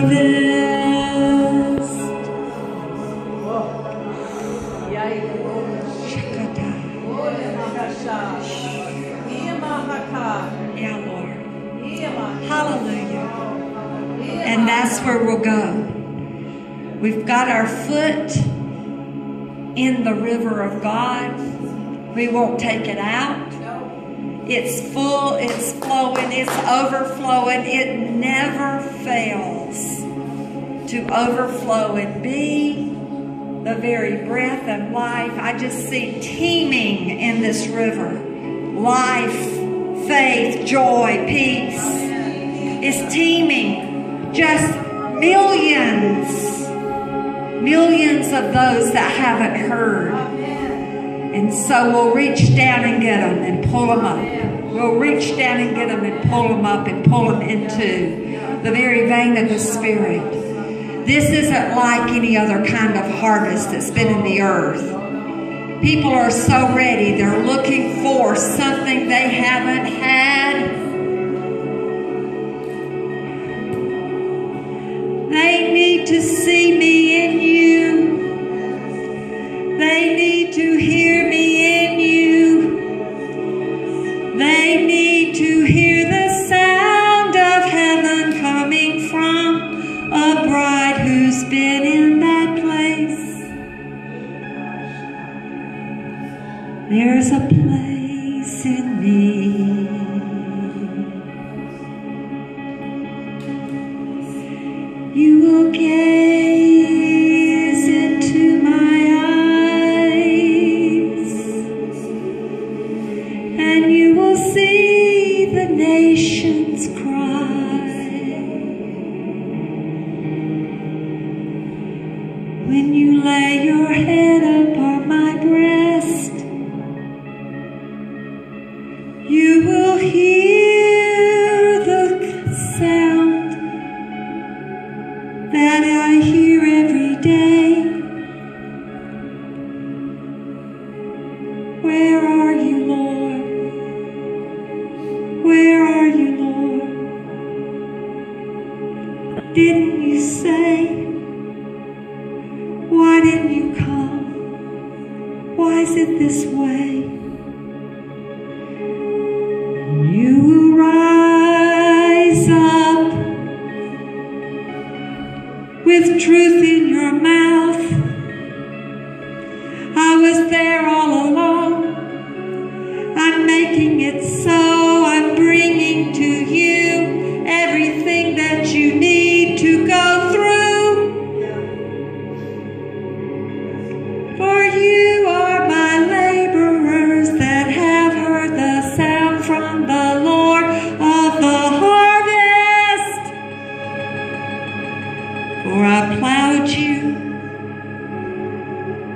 harvest. Yeah, Lord. Hallelujah. And that's where we'll go. We've got our foot in the river of God. We won't take it out. It's full, it's flowing, it's overflowing. It never fails to overflow and be the very breath of life. I just see teeming in this river. Life, faith, joy, peace. It's teeming. Just millions of those that haven't heard. And so we'll reach down and get them and pull them up. We'll reach down and get them and pull them up and pull them into the very vein of the Spirit. This isn't like any other kind of harvest that's been in the earth. People are so ready. They're looking for something they haven't had. They need to see me in you. They need to hear me in you. They need to hear the sound of heaven coming from a bride who's been in that place. There's a place in me. You will gaze into my eyes, and you will see the nations cry when you lay your head upon my breast. You will hear the sound that I hear every day. Where are you, Lord? Where are you, Lord? Didn't you say? Why didn't you come? Why is it this way? You will rise up with truth in your mouth. I was there all along. I'm making it so. I'm bringing to you everything that you need to go through. For you are my laborers that have heard the sound from the Lord of the harvest. For I plowed you,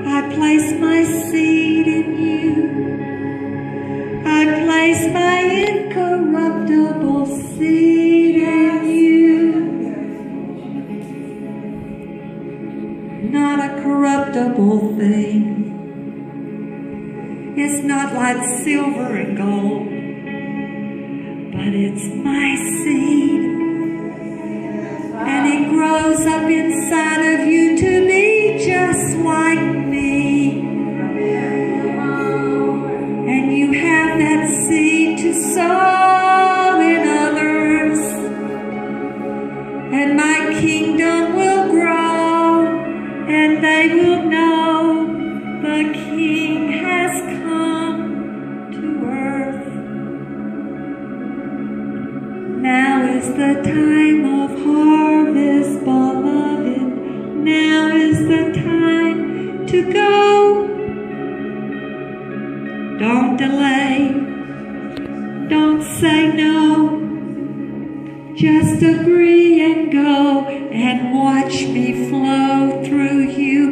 I placed my seed in you, I placed my incorruptible seed in you. Not a corruptible thing. It's not like silver and gold, but it's my seed. And it grows up inside of you to be just like me. And you have that seed to sow in others. And my kingdom will grow, and they will know the King has come to earth. Now is the time of harvest, beloved. Now is the time to go. Don't delay. Don't say no. Just agree and go and watch me flow through you